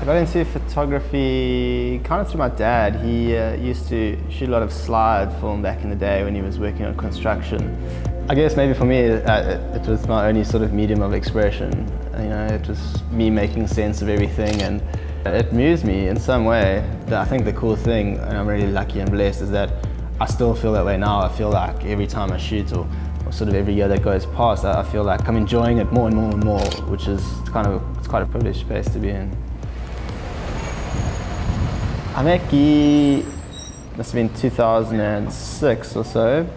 got into photography kind of through my dad. He used to shoot a lot of slide film back in the day when he was working on construction. I guess maybe for me it was my only sort of medium of expression. You know, it was me making sense of everything, and it moves me in some way. I think the cool thing, and I'm really lucky and blessed, is that I still feel that way now. I feel like every time I shoot or sort of every year that goes past, I feel like I'm enjoying it more and more and more, which is it's quite a privileged space to be in. I met Guy, must have been 2006 or so.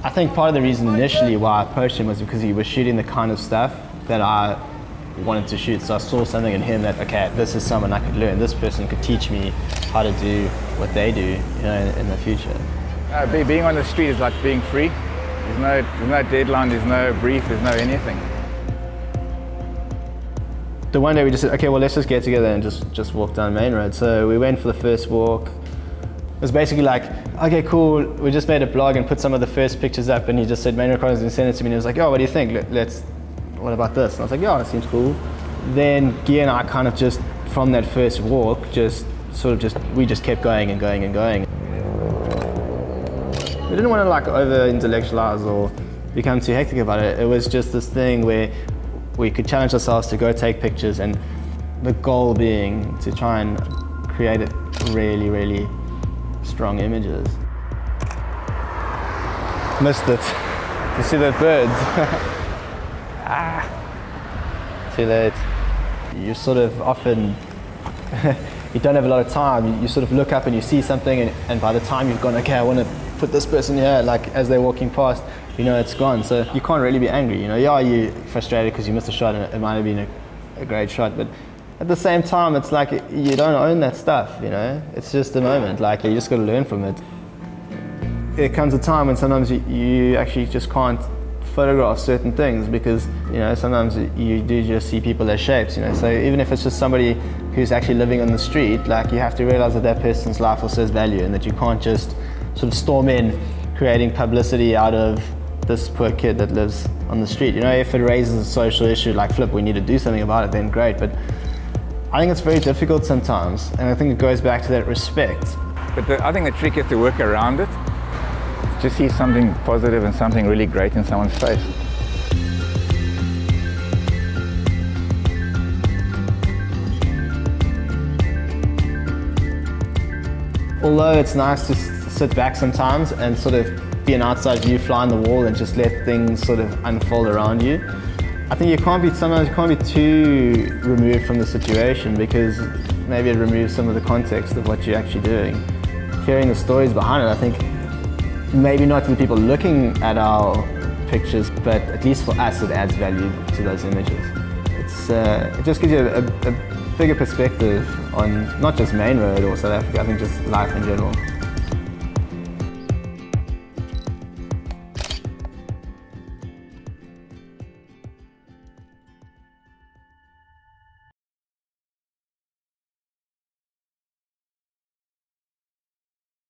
I think part of the reason initially why I approached him was because he was shooting the kind of stuff that I wanted to shoot. So I saw something in him that, okay, this is someone I could learn. This person could teach me how to do what they do, you know, in the future. Being on the street is like being free. There's no deadline, there's no brief, there's no anything. The one day we just said, okay, well, let's just get together and just walk down Main Road. So we went for the first walk. It was basically like, okay, cool, we just made a blog and put some of the first pictures up, and he just said, Main Road Chronicles, and sent it to me, and he was like, oh, what do you think? What about this? And I was like, yeah, that seems cool. Then Guy and I kind of just, from that first walk, we just kept going and going and going. We didn't want to like over-intellectualize or become too hectic about it. It was just this thing where we could challenge ourselves to go take pictures, and the goal being to try and create really, really strong images. Missed it. You see those birds? Too late. You sort of often, you don't have a lot of time. You sort of look up and you see something, and by the time you've gone, okay, I want to put this person here, like as they're walking past, you know it's gone. So you can't really be angry, you know. Yeah, you're frustrated because you missed a shot and it might have been a great shot, but at the same time, it's like you don't own that stuff, you know. It's just a moment, like you just got to learn from it. There comes a time when sometimes you actually just can't photograph certain things because, you know, sometimes you do just see people as shapes, you know. So even if it's just somebody who's actually living on the street, like you have to realize that that person's life also has value, and that you can't just sort of storm in creating publicity out of this poor kid that lives on the street. You know, if it raises a social issue like flip, we need to do something about it, then great. But I think it's very difficult sometimes, and I think it goes back to that respect. But I think the trick is to work around it. Just see something positive and something really great in someone's face. Although it's nice to sit back sometimes and sort of be an outside view, fly on the wall and just let things sort of unfold around you, I think sometimes you can't be too removed from the situation, because maybe it removes some of the context of what you're actually doing. Hearing the stories behind it, I think, maybe not to the people looking at our pictures, but at least for us it adds value to those images. It just gives you a bigger perspective on not just Main Road or South Africa, I think just life in general.